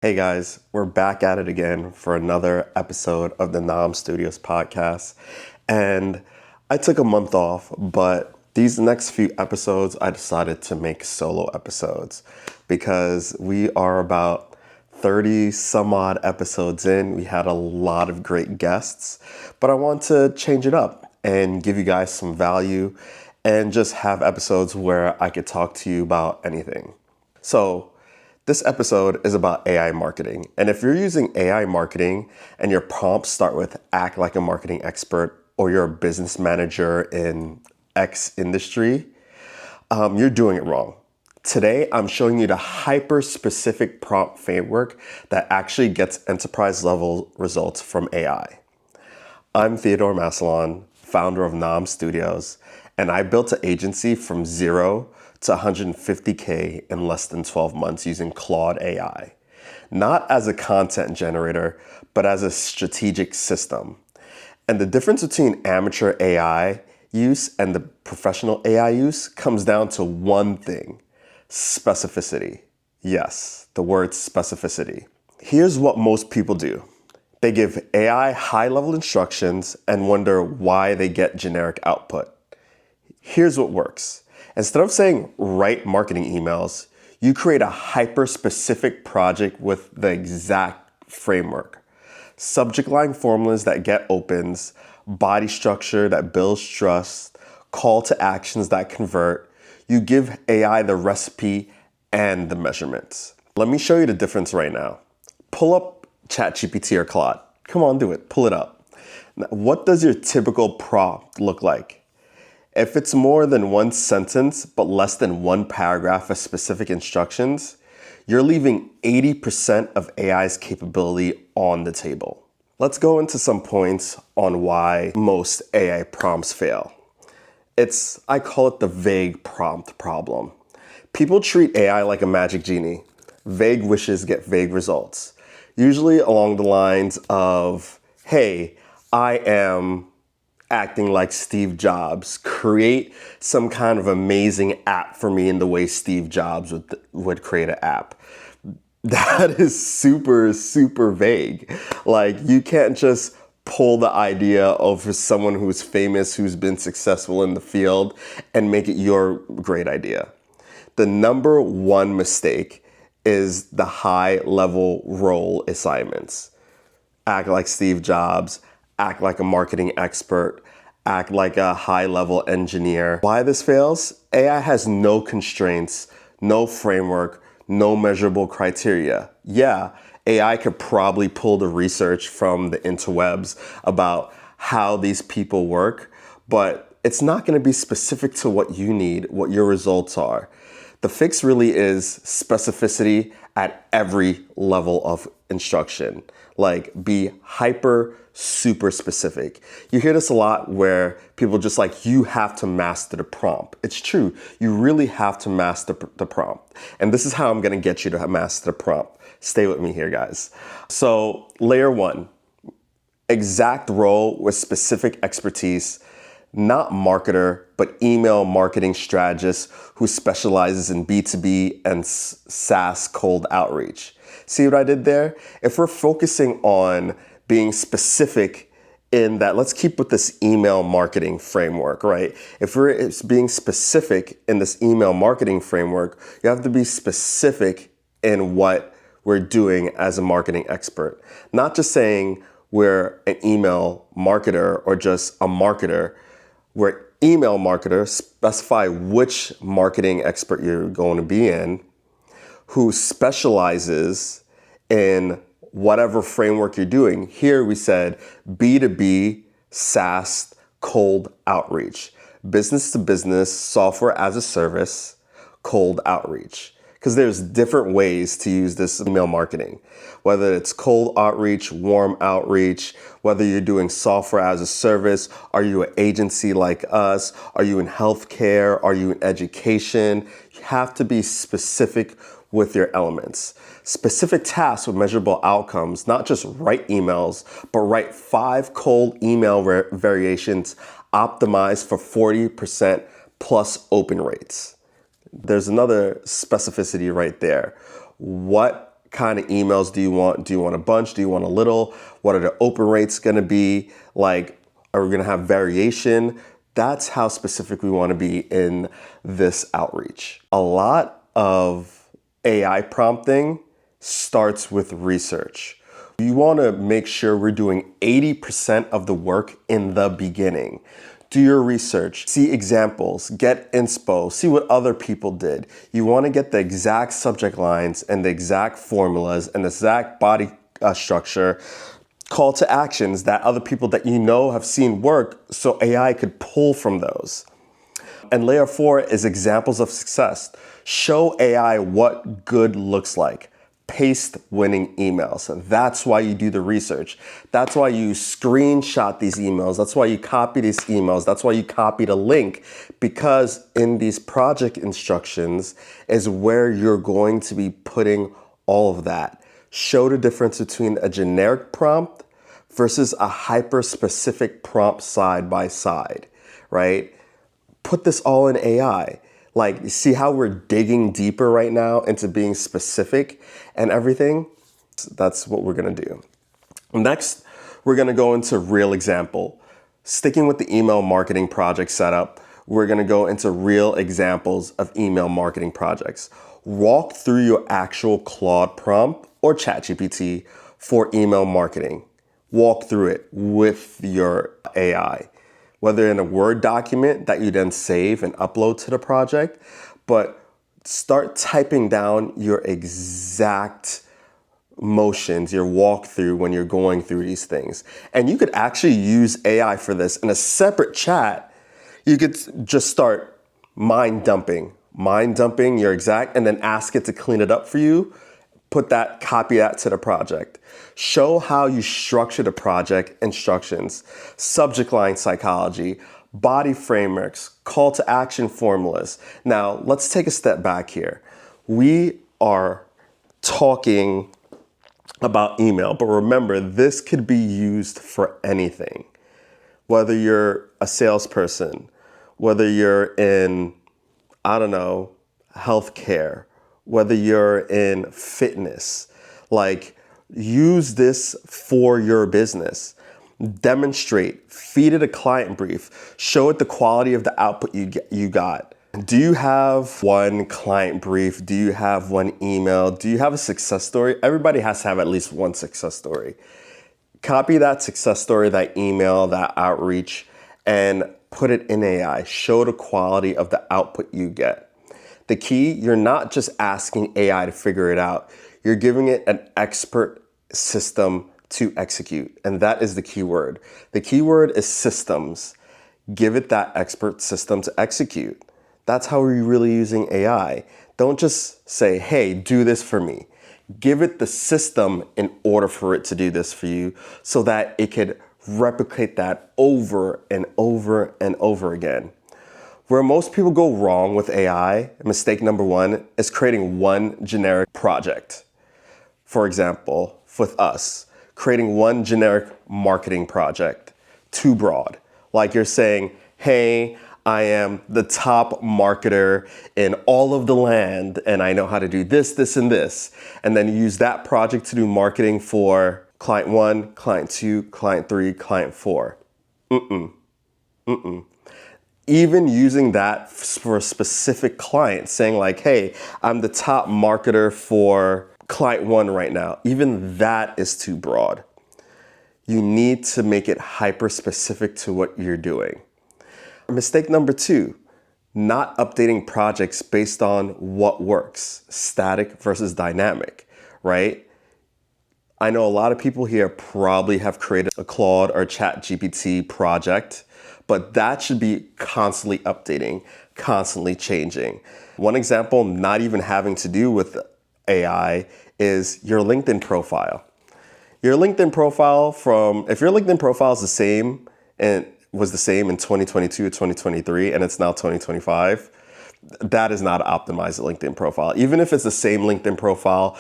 Hey guys, we're back at it again for another episode of the Nam Studios podcast. And I took a month off, but these next few episodes, I decided to make solo episodes because we are about 30 some odd episodes in. We had a lot of great guests, but I want to change it up and give you guys some value and just have episodes where I could talk to you about anything. So, this episode is about AI marketing. And if you're using AI marketing and your prompts start with act like a marketing expert or you're a business manager in X industry, you're doing it wrong. Today, I'm showing you the hyper-specific prompt framework that actually gets enterprise-level results from AI. I'm Theodore Massillon, founder of Nam Studios, and I built an agency from zero to 150K in less than 12 months using Claude AI. Not as a content generator, but as a strategic system. And the difference between amateur AI use and the professional AI use comes down to one thing: specificity. Yes, the word specificity. Here's what most people do. They give AI high-level instructions and wonder why they get generic output. Here's what works. Instead of saying write marketing emails, you create a hyper-specific project with the exact framework. Subject line formulas that get opens, body structure that builds trust, call to actions that convert. You give AI the recipe and the measurements. Let me show you the difference right now. Pull up ChatGPT or Claude. Come on, do it. Pull it up. Now, what does your typical prompt look like? If it's more than one sentence but less than one paragraph of specific instructions, you're leaving 80% of AI's capability on the table. Let's go into some points on why most AI prompts fail. I call it the vague prompt problem. People treat AI like a magic genie. Vague wishes get vague results. Usually along the lines of, hey, I am acting like Steve Jobs. Create some kind of amazing app for me in the way Steve Jobs would create an app. That is super, super vague. Like, you can't just pull the idea of someone who's famous, who's been successful in the field, and make it your great idea. The number one mistake is the high-level role assignments. Act like Steve Jobs, act like a marketing expert, act like a high-level engineer. Why this fails? AI has no constraints, no framework, no measurable criteria. Yeah, AI could probably pull the research from the interwebs about how these people work, but it's not going to be specific to what you need, what your results are. The fix really is specificity at every level of instruction. Like, be hyper, super specific. You hear this a lot where people just like, you have to master the prompt. It's true. You really have to master the prompt. And this is how I'm going to get you to master the prompt. Stay with me here, guys. So, layer one, exact role with specific expertise. Not marketer, but email marketing strategist who specializes in B2B and SaaS cold outreach. See what I did there? If we're focusing on being specific in that, let's keep with this email marketing framework, right? If we're being specific in this email marketing framework, you have to be specific in what we're doing as a marketing expert. Not just saying we're an email marketer or just a marketer. We're email marketer, specify which marketing expert you're going to be in, who specializes in whatever framework you're doing. Here we said B2B, SaaS, cold outreach, business to business, software as a service, cold outreach. Because there's different ways to use this email marketing, whether it's cold outreach, warm outreach, whether you're doing software as a service, are you an agency like us, are you in healthcare, are you in education? You have to be specific with your elements. Specific tasks with measurable outcomes, not just write emails, but write 5 cold email variations optimized for 40% plus open rates. There's another specificity right there. What kind of emails do you want? Do you want a bunch? Do you want a little? What are the open rates going to be? Like, are we going to have variation? That's how specific we want to be in this outreach. A lot of AI prompting starts with research. You want to make sure we're doing 80% of the work in the beginning. Do your research, see examples, get inspo, see what other people did. You want to get the exact subject lines and the exact formulas and the exact body structure, call to actions that other people that you know have seen work so AI could pull from those. And layer 4 is examples of success. Show AI what good looks like. Paste winning emails. That's why you do the research. That's why you screenshot these emails. That's why you copy these emails. That's why you copy the link, because in these project instructions is where you're going to be putting all of that. Show the difference between a generic prompt versus a hyper-specific prompt side by side, right? Put this all in AI. Like, see how we're digging deeper right now into being specific and everything? That's what we're gonna do. Next, we're gonna go into real example. Sticking with the email marketing project setup, we're gonna go into real examples of email marketing projects. Walk through your actual Claude prompt or ChatGPT for email marketing. Walk through it with your AI. Whether in a Word document that you then save and upload to the project, but start typing down your exact motions, your walkthrough when you're going through these things. And you could actually use AI for this. In a separate chat, you could just start mind dumping your exact, and then ask it to clean it up for you. Copy that to the project. Show how you structure the project instructions, subject line psychology, body frameworks, call to action formulas. Now, let's take a step back here. We are talking about email, but remember, this could be used for anything. Whether you're a salesperson, whether you're in, healthcare, whether you're in fitness, like, use this for your business. Demonstrate, feed it a client brief, show it the quality of the output you got. Do you have one client brief? Do you have one email? Do you have a success story? Everybody has to have at least one success story. Copy that success story, that email, that outreach, and put it in AI. Show the quality of the output you get. The key, you're not just asking AI to figure it out. You're giving it an expert system to execute. And that is the key word. The key word is systems. Give it that expert system to execute. That's how we're really using AI. Don't just say, hey, do this for me. Give it the system in order for it to do this for you so that it could replicate that over and over and over again. Where most people go wrong with AI, mistake number 1 is creating one generic project. For example, with us, creating one generic marketing project, too broad. Like you're saying, hey, I am the top marketer in all of the land, and I know how to do this, this, and this. And then use that project to do marketing for client 1, client 2, client 3, client 4. Even using that for a specific client, saying like, hey, I'm the top marketer for client 1 right now. Even that is too broad. You need to make it hyper specific to what you're doing. Mistake number 2, not updating projects based on what works, static versus dynamic, right? I know a lot of people here probably have created a Claude or ChatGPT project, but that should be constantly updating, constantly changing. One example, not even having to do with AI, is your LinkedIn profile. Your LinkedIn profile if your LinkedIn profile is the same and was the same in 2022 or 2023 and it's now 2025, that is not an optimized LinkedIn profile. Even if it's the same LinkedIn profile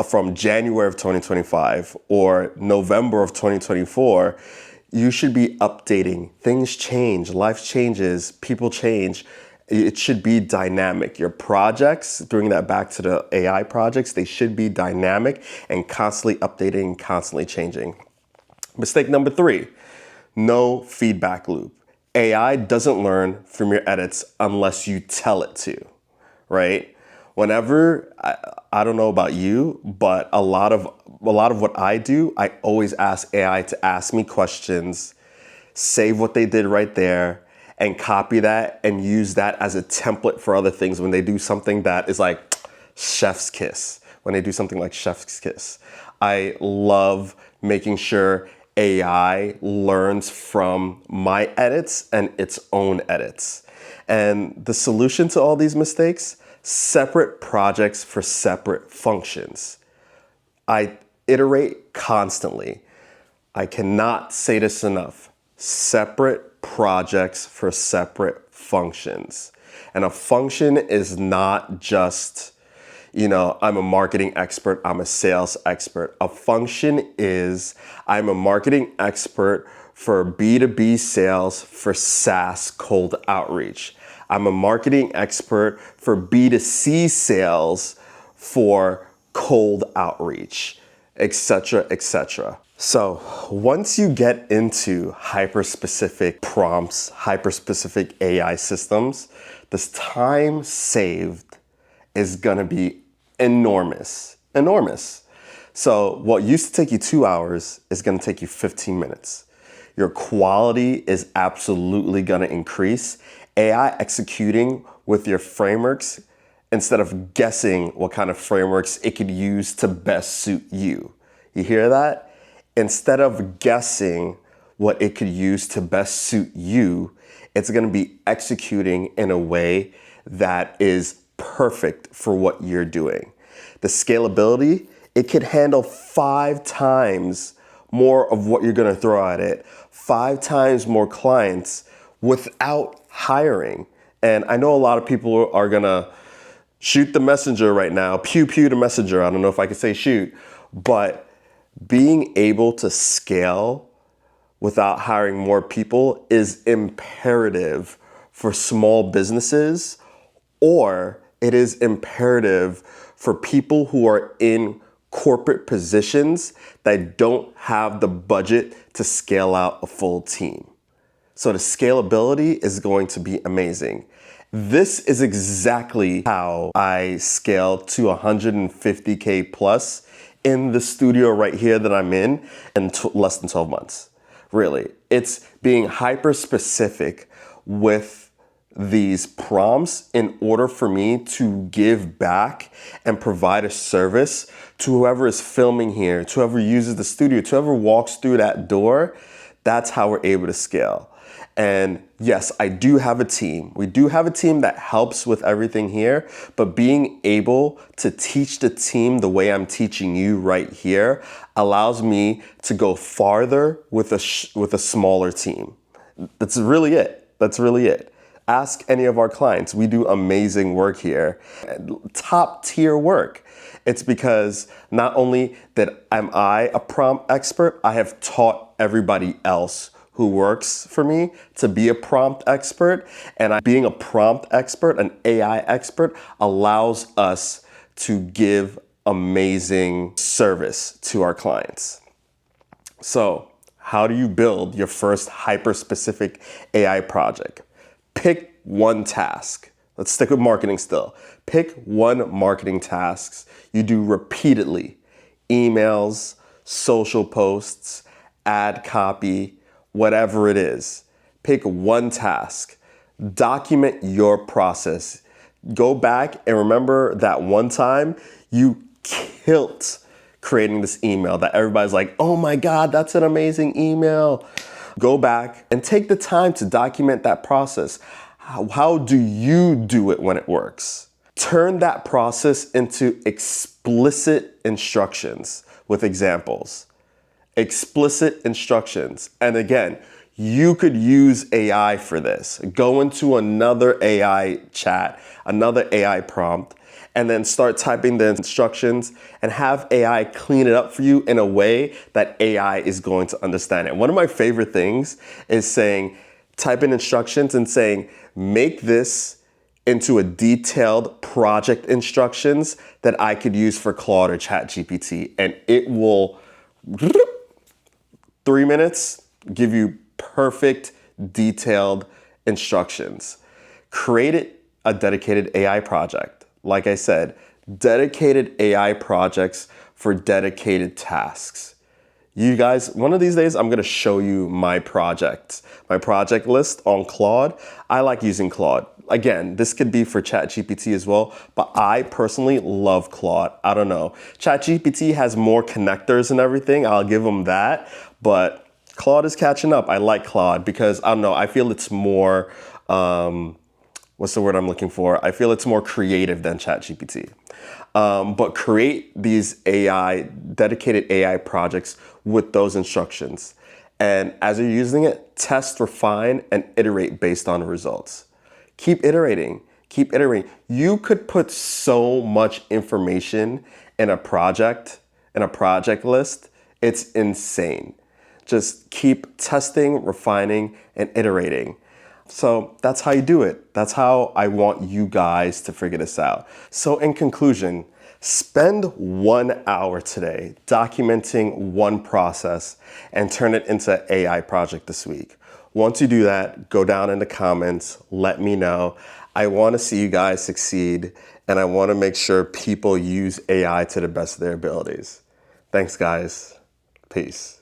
from January of 2025 or November of 2024, you should be updating. Things change, life changes, people change. It should be dynamic. Your projects, bringing that back to the AI projects, they should be dynamic and constantly updating, constantly changing. Mistake number 3, no feedback loop. AI doesn't learn from your edits unless you tell it to, right? Whenever, I don't know about you, but a lot of what I do, I always ask AI to ask me questions, save what they did right there, and copy that and use that as a template for other things when they do something that is like chef's kiss. When they do something like chef's kiss. I love making sure AI learns from my edits and its own edits. And the solution to all these mistakes, separate projects for separate functions. I iterate constantly. I cannot say this enough. Separate projects for separate functions. And a function is not just, I'm a marketing expert, I'm a sales expert. A function is, I'm a marketing expert for B2B sales for SaaS cold outreach. I'm a marketing expert for B2C sales for cold outreach, etc., etc. So once you get into hyper-specific prompts, hyper-specific AI systems, this time saved is gonna be enormous. So what used to take you 2 hours is gonna take you 15 minutes. Your quality is absolutely gonna increase. AI executing with your frameworks instead of guessing what kind of frameworks it could use to best suit you. You hear that? Instead of guessing what it could use to best suit you, it's gonna be executing in a way that is perfect for what you're doing. The scalability, it could handle 5 times more of what you're gonna throw at it, 5 times more clients without hiring. And I know a lot of people are gonna shoot the messenger right now, pew pew the messenger. I don't know if I could say shoot, but being able to scale without hiring more people is imperative for small businesses, or it is imperative for people who are in corporate positions that don't have the budget to scale out a full team. So the scalability is going to be amazing. This is exactly how I scaled to 150K plus in the studio right here that I'm in less than 12 months. Really, it's being hyper specific with these prompts in order for me to give back and provide a service to whoever is filming here, to whoever uses the studio, to whoever walks through that door. That's how we're able to scale. And yes, I do have a team. We do have a team that helps with everything here, but being able to teach the team the way I'm teaching you right here allows me to go farther with a smaller team. That's really it. Ask any of our clients. We do amazing work here, top tier work. It's because not only am I a prompt expert, I have taught everybody else who works for me to be a prompt expert. And being a prompt expert, an AI expert, allows us to give amazing service to our clients. So how do you build your first hyper-specific AI project? Pick one task. Let's stick with marketing still. Pick one marketing task you do repeatedly. Emails, social posts, ad copy, whatever it is. Pick one task. Document your process. Go back and remember that one time you killed creating this email that everybody's like, oh my God, that's an amazing email. Go back and take the time to document that process. How do you do it when it works? Turn that process into explicit instructions with examples. Explicit instructions. And again, you could use AI for this. Go into another AI chat, another AI prompt, and then start typing the instructions and have AI clean it up for you in a way that AI is going to understand it. One of my favorite things is type in instructions and saying, make this into a detailed project instructions that I could use for Claude or ChatGPT, and it will 3 minutes give you perfect detailed instructions. Create a dedicated AI project. Like I said, dedicated AI projects for dedicated tasks. You guys, one of these days, I'm gonna show you my project list on Claude. I like using Claude. Again, this could be for ChatGPT as well, but I personally love Claude. I don't know. ChatGPT has more connectors and everything. I'll give them that, but Claude is catching up. I like Claude because I don't know. I feel it's more, what's the word I'm looking for? I feel it's more creative than ChatGPT. But create these dedicated AI projects with those instructions. And as you're using it, test, refine, and iterate based on the results. Keep iterating, keep iterating. You could put so much information in a project list. It's insane. Just keep testing, refining, and iterating. So that's how you do it. That's how I want you guys to figure this out. So in conclusion, spend 1 hour today documenting one process and turn it into an AI project this week. Once you do that, go down in the comments, let me know. I want to see you guys succeed, and I want to make sure people use AI to the best of their abilities. Thanks, guys. Peace.